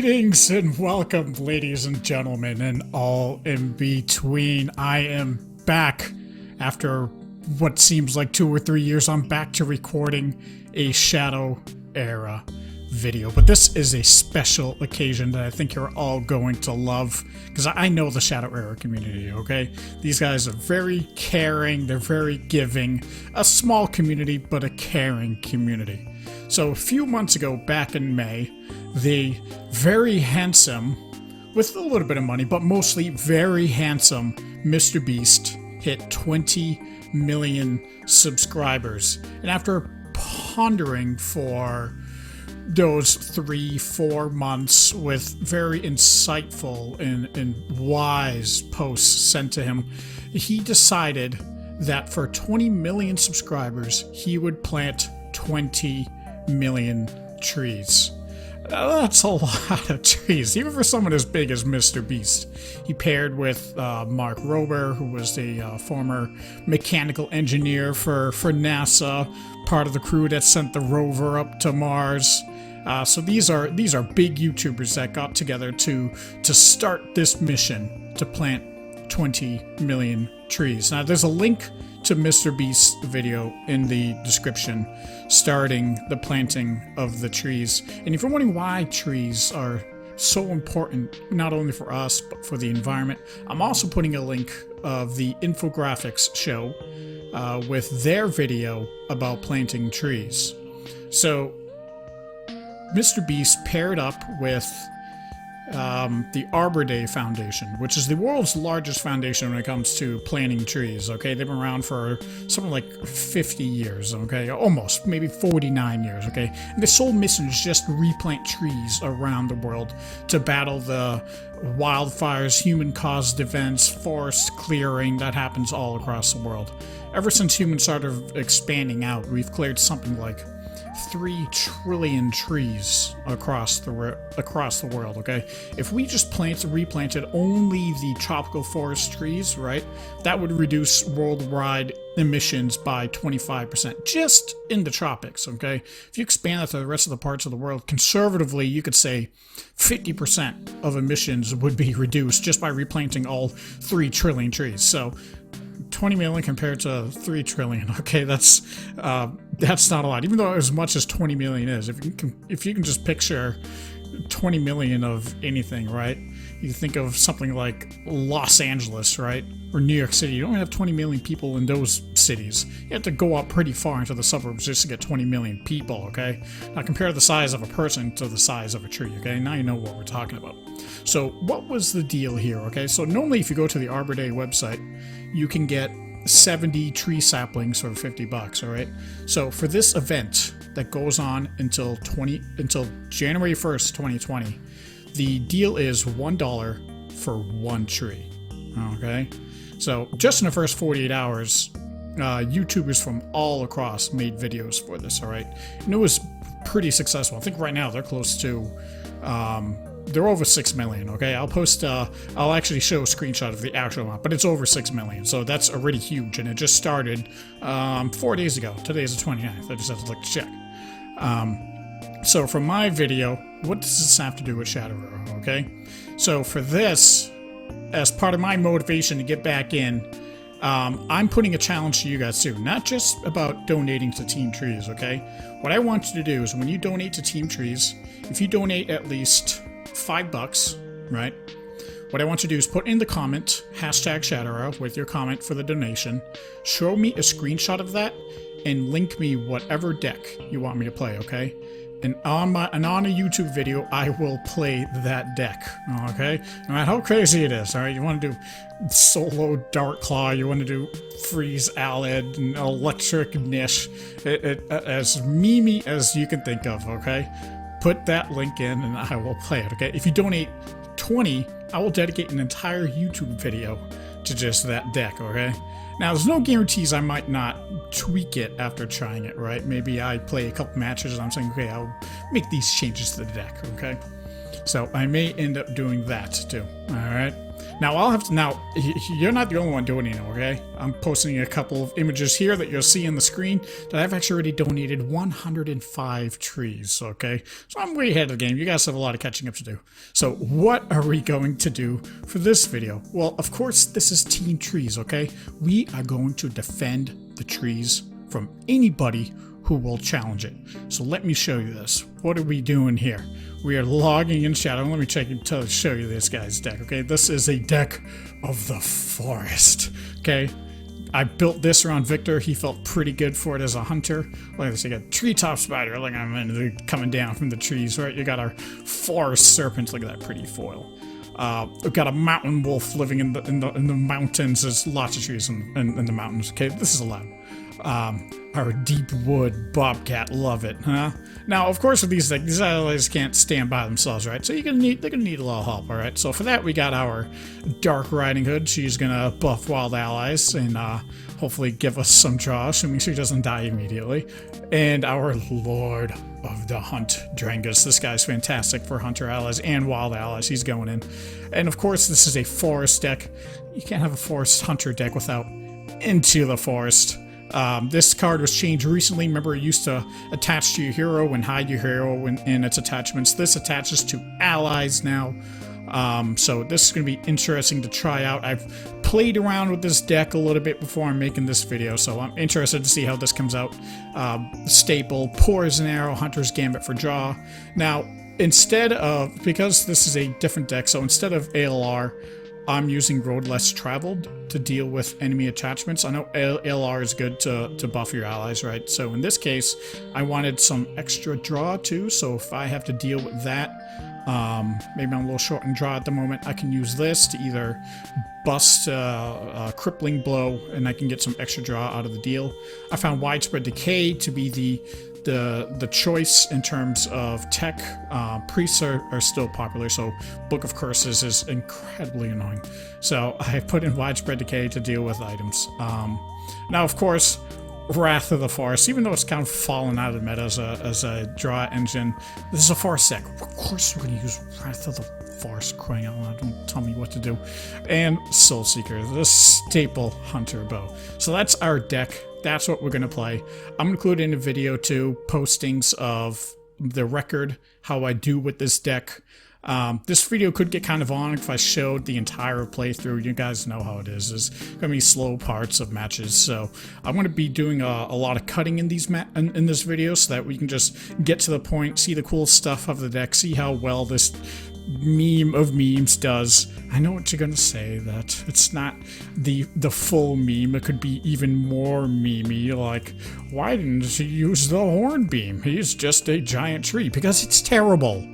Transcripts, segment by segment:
Greetings and welcome, ladies and gentlemen, and all in between. I am back after what seems like 2 or 3 years. I'm back to recording a Shadow Era video, but this is a special occasion that I think you're all going to love because I know the Shadow Era community, okay? These guys are very caring, they're very giving, a small community, but a caring community. So a few months ago, back in May, the very handsome, with a little bit of money, but mostly very handsome Mr. Beast hit 20 million subscribers. And after pondering for those 3-4 months with very insightful and wise posts sent to him, he decided that for 20 million subscribers, he would plant 20 million trees. That's a lot of trees, even for someone as big as Mr. Beast. He paired with Mark Rober, who was the former mechanical engineer for NASA, part of the crew that sent the rover up to Mars. So these are big YouTubers that got together to start this mission to plant 20 million trees. Now there's a link to Mr. Beast's video in the description starting the planting of the trees. And if you're wondering why trees are so important, not only for us, but for the environment, I'm also putting a link of the infographics show with their video about planting trees. So Mr. Beast paired up with the Arbor Day Foundation, which is the world's largest foundation when it comes to planting trees, okay? They've been around for something like 50 years, okay? Almost, maybe 49 years, okay? And their sole mission is just to replant trees around the world to battle the wildfires, human-caused events, forest clearing that happens all across the world. Ever since humans started expanding out, we've cleared something like 3 trillion trees across the world, okay? If we just replanted only the tropical forest trees, right, that would reduce worldwide emissions by 25%, just in the tropics, okay? If you expand that to the rest of the parts of the world, conservatively, you could say 50% of emissions would be reduced just by replanting all 3 trillion trees. So 20 million compared to 3 trillion. Okay, that's not a lot. Even though as much as 20 million is, if you can just picture 20 million of anything, right? You think of something like Los Angeles, right? Or New York City. You don't have 20 million people in those cities. You have to go up pretty far into the suburbs just to get 20 million people, okay? Now compare the size of a person to the size of a tree, okay? Now you know what we're talking about. So what was the deal here, okay? So normally if you go to the Arbor Day website, you can get 70 tree saplings for $50, all right? So for this event that goes on until January 1st, 2020, the deal is $1 for 1 tree, okay? So just in the first 48 hours, YouTubers from all across made videos for this, all right? And it was pretty successful. I think right now they're close to, they're over 6 million, okay? I'll actually show a screenshot of the actual amount, but it's over 6 million, so that's already huge, and it just started 4 days ago. Today is the 29th, I just have to look to check. So for my video, what does this have to do with Shadow Era, okay? So for this, as part of my motivation to get back in, I'm putting a challenge to you guys too, not just about donating to Team Trees, okay? What I want you to do is when you donate to Team Trees, if you donate at least $5, right? What I want you to do is put in the comment, #ShadowEra with your comment for the donation, show me a screenshot of that, and link me whatever deck you want me to play, okay? And on a YouTube video, I will play that deck, okay? No matter how crazy it is, all right? You want to do solo Dark Claw, you want to do Freeze Alid, and Electric Nish, as memey as you can think of, okay? Put that link in and I will play it, okay? If you donate 20, I will dedicate an entire YouTube video to just that deck, okay? Now, there's no guarantees I might not tweak it after trying it, right? Maybe I play a couple matches and I'm saying, okay, I'll make these changes to the deck, okay? So I may end up doing that too, all right? Now I'll have to. Now you're not the only one doing it, okay? I'm posting a couple of images here that you'll see on the screen that I've actually already donated 105 trees. Okay, so I'm way ahead of the game. You guys have a lot of catching up to do. So what are we going to do for this video? Well, of course, this is Team Trees. Okay, we are going to defend the trees from anybody who will challenge it. So let me show you this. What are we doing here? We are logging in shadow. Let me show you this guy's deck. Okay, this is a deck of the forest. Okay, I built this around Victor. He felt pretty good for it as a hunter. Look at this. You got treetop spider. Look, I'm coming down from the trees. Right, you got our forest serpent. Look at that pretty foil. We've got a mountain wolf living in the mountains. There's lots of trees in the mountains. Okay, this is allowed. Our deep wood bobcat, love it, huh? Now, of course, with these things, these allies can't stand by themselves, right? So they're gonna need a little help, all right? So for that, we got our Dark Riding Hood. She's gonna buff wild allies and hopefully give us some draw, assuming she doesn't die immediately. And our Lord of the Hunt, Drangus. This guy's fantastic for hunter allies and wild allies. He's going in. And of course, this is a forest deck. You can't have a forest hunter deck without Into the Forest. This card was changed recently. Remember, it used to attach to your hero and hide your hero in its attachments. This attaches to allies now. So this is going to be interesting to try out. I've played around with this deck a little bit before I'm making this video, so I'm interested to see how this comes out. Staple, Poison Arrow, Hunter's Gambit for draw. Now, because this is a different deck, so instead of ALR, I'm using Road Less Traveled to deal with enemy attachments. I know ALR is good to buff your allies, right? So in this case, I wanted some extra draw too, so if I have to deal with that, maybe I'm a little short in draw at the moment, I can use this to either bust a crippling blow and I can get some extra draw out of the deal. I found Widespread Decay to be the choice in terms of tech. Priests are still popular, so Book of Curses is incredibly annoying. So I put in Widespread Decay to deal with items. Now, of course, Wrath of the Forest, even though it's kind of fallen out of the meta as a draw engine, this is a forest deck. Of course we're going to use Wrath of the Forest, crying out loud, don't tell me what to do. And Soul Seeker, the staple hunter bow. So that's our deck. That's what we're going to play. I'm going to include in a video too, postings of the record, how I do with this deck. This video could get kind of long if I showed the entire playthrough. You guys know how it is. There's going to be slow parts of matches. So I'm going to be doing a lot of cutting in in this video so that we can just get to the point, see the cool stuff of the deck, see how well this meme of memes does. I know what you're gonna say, that it's not the full meme. It could be even more memey, like, why didn't he use the Hornbeam? He's just a giant tree. Because it's terrible.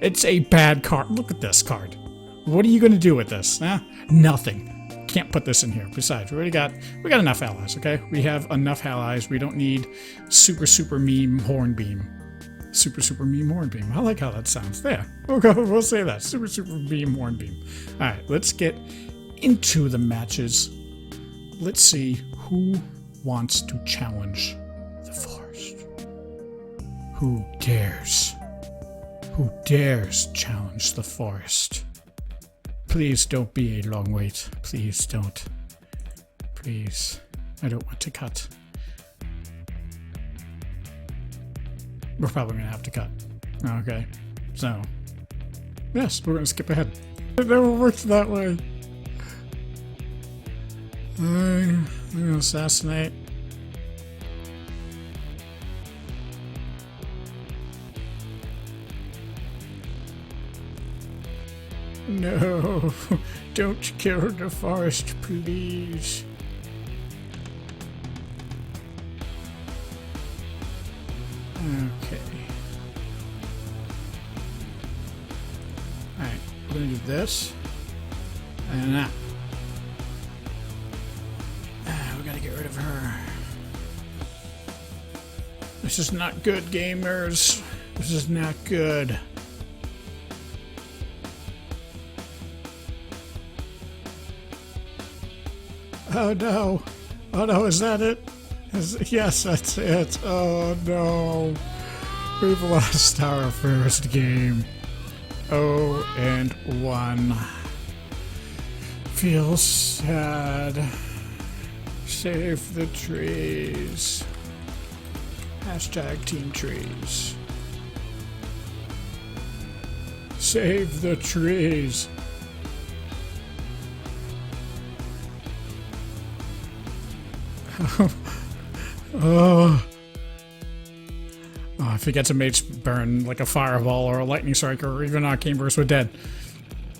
It's a bad card. Look at this card. What are you gonna do with this? Nothing. Can't put this in here. Besides, we got enough allies, okay? We have enough allies. We don't need super meme Hornbeam. Super meme Hornbeam. I like how that sounds. There. We'll say that. Super meme Hornbeam. Alright, let's get into the matches. Let's see who wants to challenge the forest. Who dares? Who dares challenge the forest? Please don't be a long wait. Please don't. Please. I don't want to cut. We're probably going to have to cut. Okay. So, yes, we're going to skip ahead. It never works that way. I'm going to assassinate. No, don't kill the forest, please. Okay. Alright, we're gonna do this. And that. We gotta get rid of her. This is not good, gamers. This is not good. Oh no. Oh no, is that it? Yes, that's it. Oh no. We've lost our first game. 0-1. feel sad. Save the trees. Hashtag Team Trees. Save the trees. Oh, if he gets a mage burn like a fireball or a lightning strike or even an arcane burst, we're dead.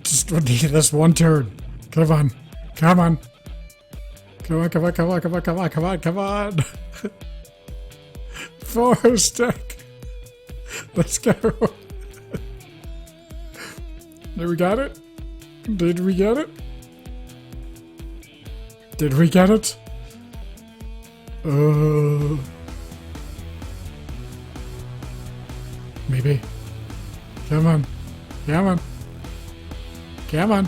Just need this one turn. Come on. Come on. Come on, come on, come on, come on, come on, come on, come on. Forest deck. Let's go. Did we get it? Did we get it? Did we get it? Maybe. Come on. Come on. Come on.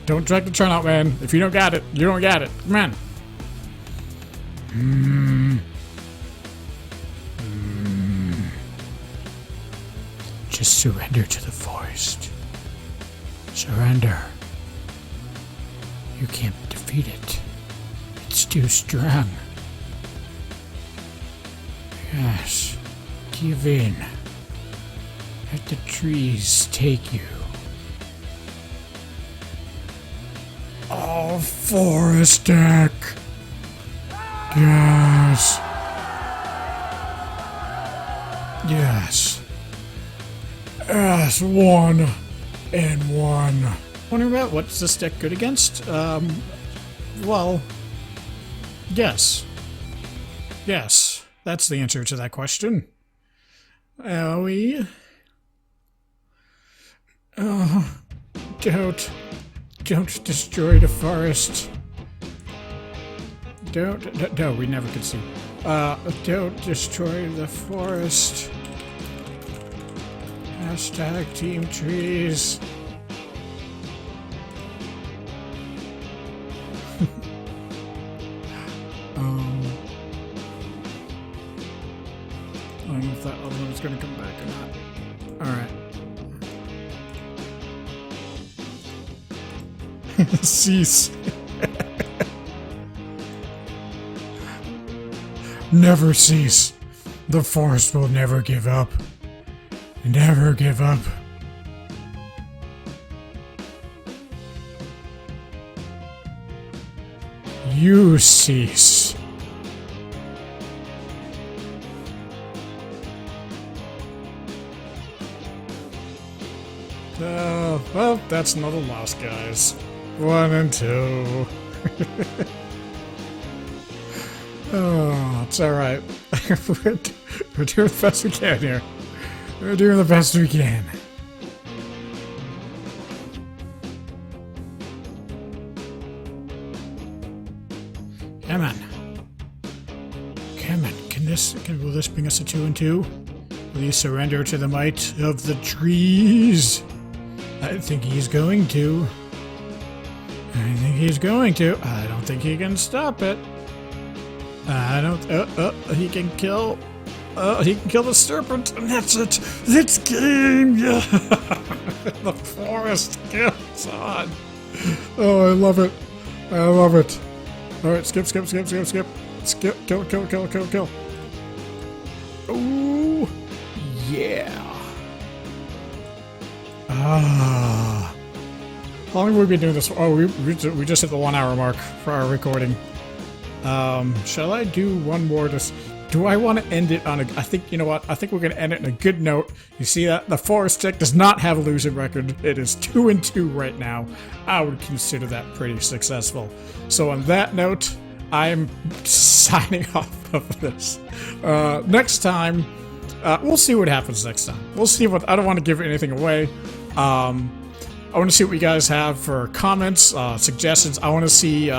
Don't drag the turn out, man. If you don't got it, you don't got it. Come on. Just surrender to the forest. Surrender. You can't defeat it. It's too strong. Yes. Give in. Let the trees take you. Oh, forest deck. Yes. Yes. Yes, 1 and 1. Wondering about what's this deck good against? Well, yes. Yes, that's the answer to that question. Owie. Don't destroy the forest. No, we never could see. Don't destroy the forest. Hashtag Team Trees. I don't know if that other one's gonna come back or not. Alright. Cease. Never cease. The forest will never give up. Never give up. You cease. Well, that's another loss, guys. 1 and 2. Oh, it's alright. We're doing the best we can here. We're doing the best we can. Come on. Come on. Will this bring us to 2 and 2? Will you surrender to the might of the trees? I think he's going to. I think he's going to. I don't think he can stop it. I don't. He can kill. He can kill the serpent, and that's it. It's game. Yeah. The forest kills on. Oh, I love it. I love it. All right, skip. Skip. Kill. Ooh, yeah. Ah. How long have we been doing this? Oh, we just hit the 1 hour mark for our recording. Shall I do one more? Do I want to end it on a... I think, you know what? I think we're going to end it on a good note. You see that? The forest deck does not have a losing record. It is 2 and 2 right now. I would consider that pretty successful. So on that note, I'm signing off of this. Next time, we'll see what happens next time. We'll see what... I don't want to give anything away. I want to see what you guys have for comments, suggestions. I want to see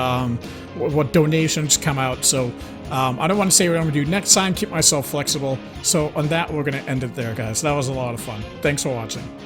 what donations come out. So I don't want to say what I'm going to do next time. Keep myself flexible. So on that, we're going to end it there, guys. That was a lot of fun. Thanks for watching.